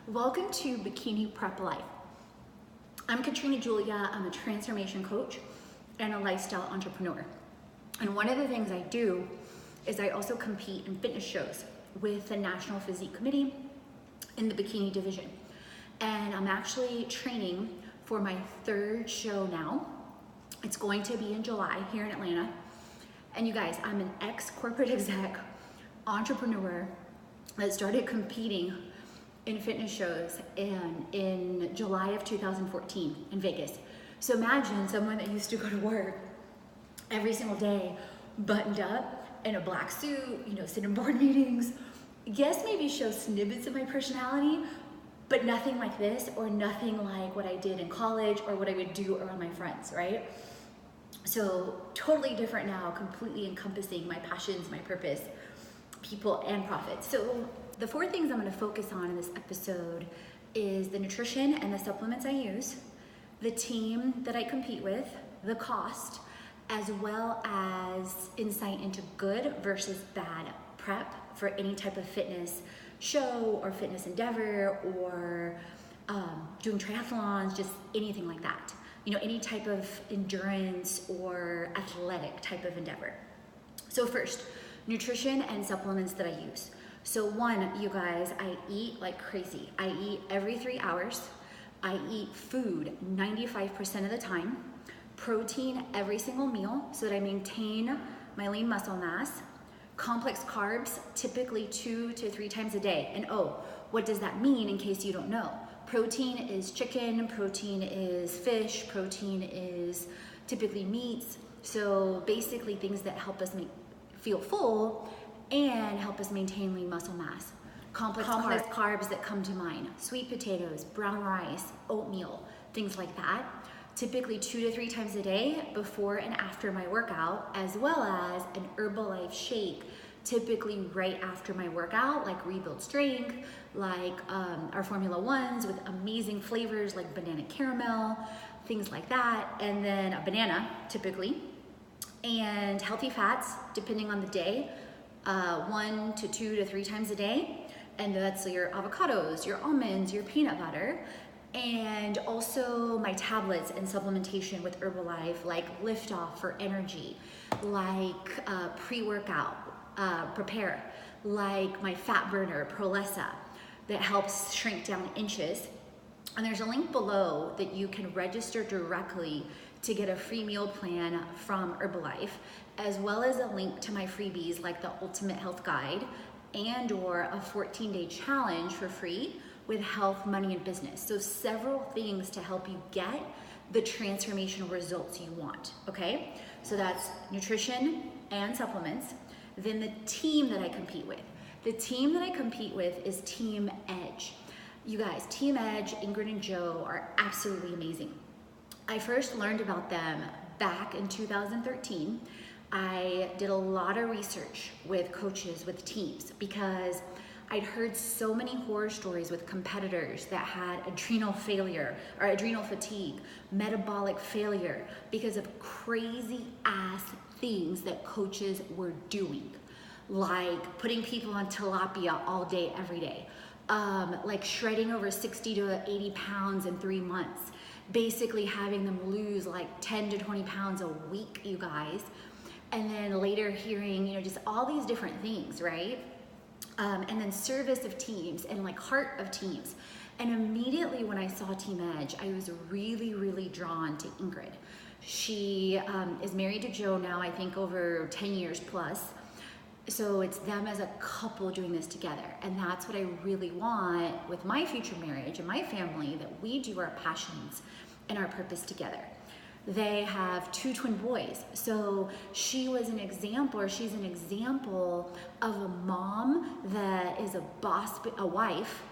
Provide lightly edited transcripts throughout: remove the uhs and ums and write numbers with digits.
Welcome to Bikini Prep Life. I'm Katrina Julia. I'm a transformation coach and a lifestyle entrepreneur. And one of the things I do is I also compete in fitness shows with the National Physique Committee in the bikini division. And I'm actually training for my third show now. It's going to be in July here in Atlanta. And you guys, I'm an ex-corporate exec entrepreneur that started competing in fitness shows in July of 2014 in Vegas. So imagine someone that used to go to work every single day, buttoned up in a black suit, sit in board meetings. Yes, maybe show snippets of my personality, but nothing like this or nothing like what I did in college or what I would do around my friends, right? So totally different now, completely encompassing my passions, my purpose, people, and profits. So the four things I'm going to focus on in this episode is the nutrition and the supplements I use, the team that I compete with, the cost, as well as insight into good versus bad prep for any type of fitness show or fitness endeavor or doing triathlons, just anything like that. Any type of endurance or athletic type of endeavor. So first, nutrition and supplements that I use. So one, you guys, I eat like crazy. I eat every 3 hours. I eat food 95% of the time. Protein every single meal so that I maintain my lean muscle mass. Complex carbs, typically 2 to 3 times a day. And what does that mean in case you don't know? Protein is chicken, protein is fish, protein is typically meats. So basically things that help us feel full and help us maintain lean muscle mass. Complex carbs that come to mind, sweet potatoes, brown rice, oatmeal, things like that. Typically 2 to 3 times a day before and after my workout, as well as an Herbalife shake, typically right after my workout, like Rebuild Strength, like our Formula Ones with amazing flavors like banana caramel, things like that, and then a banana typically, and healthy fats depending on the day, 1 to 2 to 3 times a day, and that's your avocados, your almonds, your peanut butter, and also my tablets and supplementation with Herbalife, like Liftoff for energy, like pre-workout, Prepare, like my fat burner, Prolessa, that helps shrink down inches. And there's a link below that you can register directly to get a free meal plan from Herbalife, as well as a link to my freebies like the Ultimate Health Guide and or a 14-day challenge for free with health, money, and business. So several things to help you get the transformational results you want, okay? So that's nutrition and supplements. Then the team that I compete with. The team that I compete with is Team Edge. You guys, Team Edge, Ingrid and Joe are absolutely amazing. I first learned about them back in 2013. I did a lot of research with coaches, with teams, because I'd heard so many horror stories with competitors that had adrenal failure or adrenal fatigue, metabolic failure because of crazy ass things that coaches were doing, like putting people on tilapia all day, every day, like shredding over 60 to 80 pounds in 3 months, basically having them lose like 10 to 20 pounds a week, you guys. And then later hearing, just all these different things, right? And then service of teams and like heart of teams. And immediately when I saw Team Edge, I was really, really drawn to Ingrid. She is married to Joe now, I think over 10 years plus. So it's them as a couple doing this together. And that's what I really want with my future marriage and my family, that we do our passions and our purpose together. They have 2 twin boys. So she was an example, or she's an example of a mom that is a wife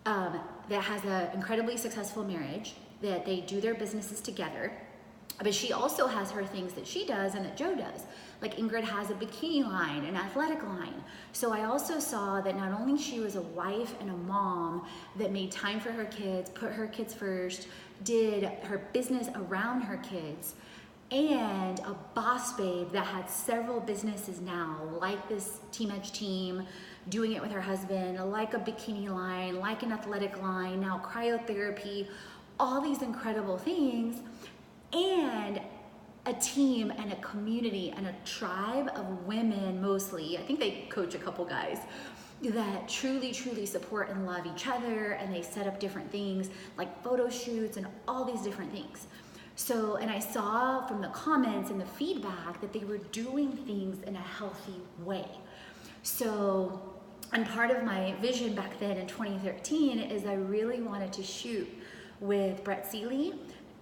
that has an incredibly successful marriage, that they do their businesses together. But she also has her things that she does and that Joe does. Like Ingrid has a bikini line, an athletic line. So I also saw that not only she was a wife and a mom that made time for her kids, put her kids first, did her business around her kids, and a boss babe that had several businesses now, like this Team Edge team, doing it with her husband, like a bikini line, like an athletic line, now cryotherapy, all these incredible things, and a team and a community and a tribe of women mostly. I think they coach a couple guys that truly, truly support and love each other, and they set up different things like photo shoots and all these different things. So, and I saw from the comments and the feedback that they were doing things in a healthy way. So, and part of my vision back then in 2013 is I really wanted to shoot with Brett Seeley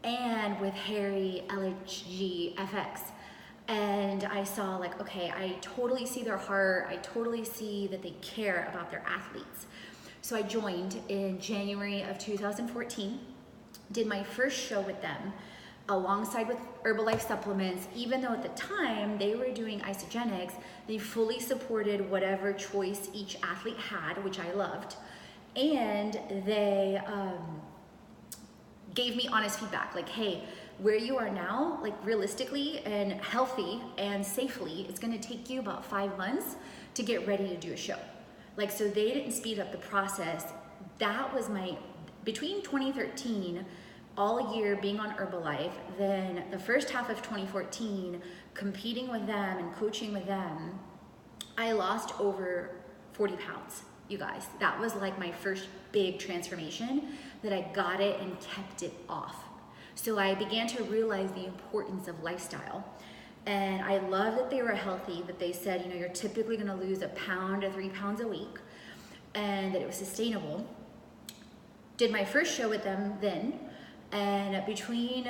and with Harry LHGFX. And I saw like, okay, I totally see their heart. I totally see that they care about their athletes. So I joined in January of 2014, did my first show with them alongside with Herbalife supplements. Even though at the time they were doing isogenics, they fully supported whatever choice each athlete had, which I loved. And they gave me honest feedback, like, hey, where you are now, like realistically and healthy and safely, it's gonna take you about 5 months to get ready to do a show. Like, so they didn't speed up the process. That was between 2013, all year being on Herbalife, then the first half of 2014, competing with them and coaching with them, I lost over 40 pounds, you guys. That was like my first big transformation, that I got it and kept it off. So I began to realize the importance of lifestyle. And I love that they were healthy, that they said, you know, you're typically gonna lose 1 pound to 3 pounds a week, and that it was sustainable. Did my first show with them then, and between,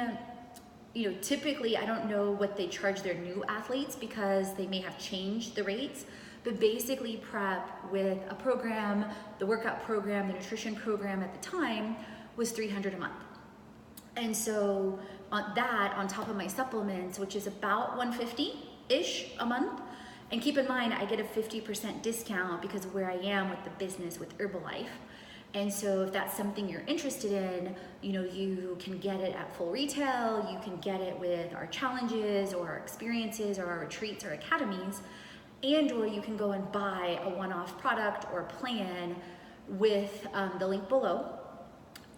you know, typically, I don't know what they charge their new athletes because they may have changed the rates, but basically prep with a program, the workout program, the nutrition program at the time was $300 a month. And so on that, on top of my supplements, which is about $150-ish a month, and keep in mind, I get a 50% discount because of where I am with the business with Herbalife. And so if that's something you're interested in, you know, you can get it at full retail, you can get it with our challenges or our experiences or our retreats or academies, and or you can go and buy a one-off product or plan with the link below,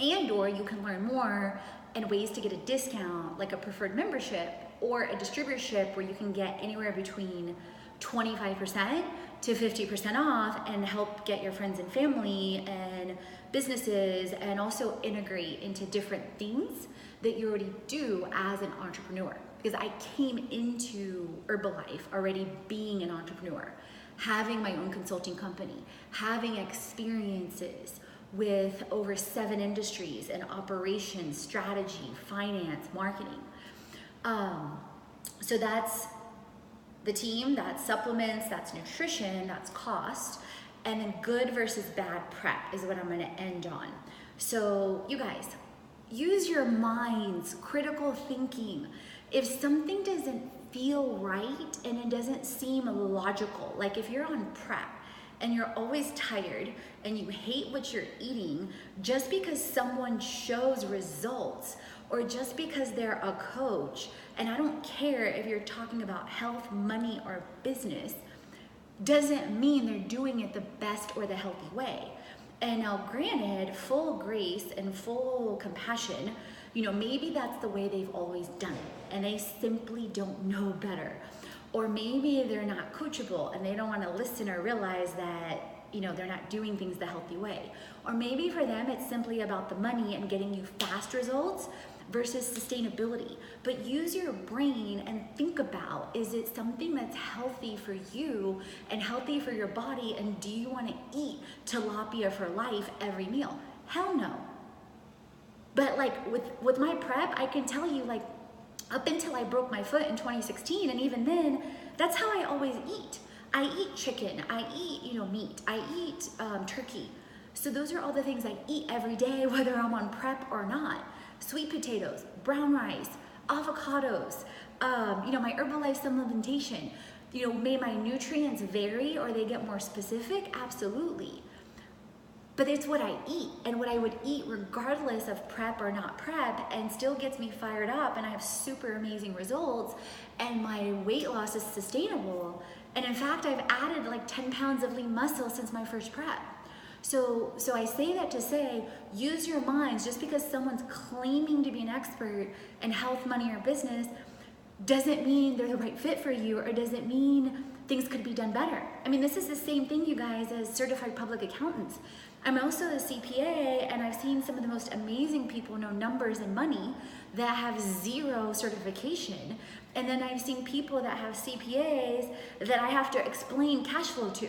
and or you can learn more and ways to get a discount like a preferred membership or a distributorship where you can get anywhere between 25% to 50% off and help get your friends and family and businesses, and also integrate into different things that you already do as an entrepreneur. Because I came into Herbalife already being an entrepreneur, having my own consulting company, having experiences with over 7 industries and operations, strategy, finance, marketing. So that's the team, that's supplements, that's nutrition, that's cost, and then good versus bad prep is what I'm gonna end on. So you guys, use your minds, critical thinking. If something doesn't feel right and it doesn't seem logical, like if you're on prep and you're always tired and you hate what you're eating just because someone shows results or just because they're a coach, and I don't care if you're talking about health, money, or business, doesn't mean they're doing it the best or the healthy way. And now granted, full grace and full compassion, you know, maybe that's the way they've always done it and they simply don't know better. Or maybe they're not coachable and they don't want to listen or realize that, you know, they're not doing things the healthy way. Or maybe for them, it's simply about the money and getting you fast results versus sustainability. But use your brain and think about, is it something that's healthy for you and healthy for your body? And do you want to eat tilapia for life every meal? Hell no. But like with my prep, I can tell you, like, up until I broke my foot in 2016, and even then, that's how I always eat. I eat chicken, I eat, you know, meat, I eat turkey. So those are all the things I eat every day, whether I'm on prep or not. Sweet potatoes, brown rice, avocados, you know, my Herbalife supplementation. You know, may my nutrients vary or they get more specific? Absolutely. But it's what I eat, and what I would eat regardless of prep or not prep, and still gets me fired up, and I have super amazing results, and my weight loss is sustainable, And in fact, I've added like 10 pounds of lean muscle since my first prep. So I say that to say, use your minds. Just because someone's claiming to be an expert in health, money, or business doesn't mean they're the right fit for you, or doesn't mean things could be done better. I mean, this is the same thing, you guys, as certified public accountants. I'm also a CPA, and I've seen some of the most amazing people know numbers and money that have 0 certification. And then I've seen people that have CPAs that I have to explain cash flow to.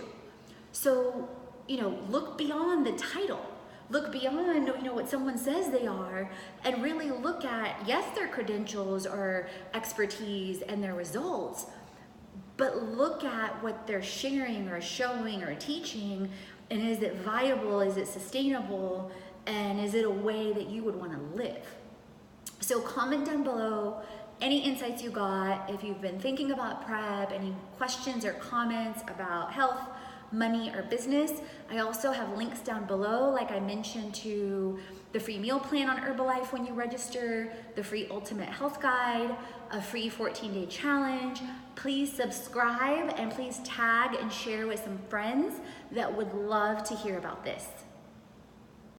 So, you know, look beyond the title. Look beyond, you know, what someone says they are, and really look at, yes, their credentials or expertise and their results, but look at what they're sharing or showing or teaching, and is it viable, is it sustainable, and is it a way that you would want to live? So comment down below any insights you got, if you've been thinking about prep, any questions or comments about health, money, or business. I also have links down below, like I mentioned, to the free meal plan on Herbalife when you register, the free ultimate health guide, a free 14-day challenge. Please subscribe, and please tag and share with some friends that would love to hear about this.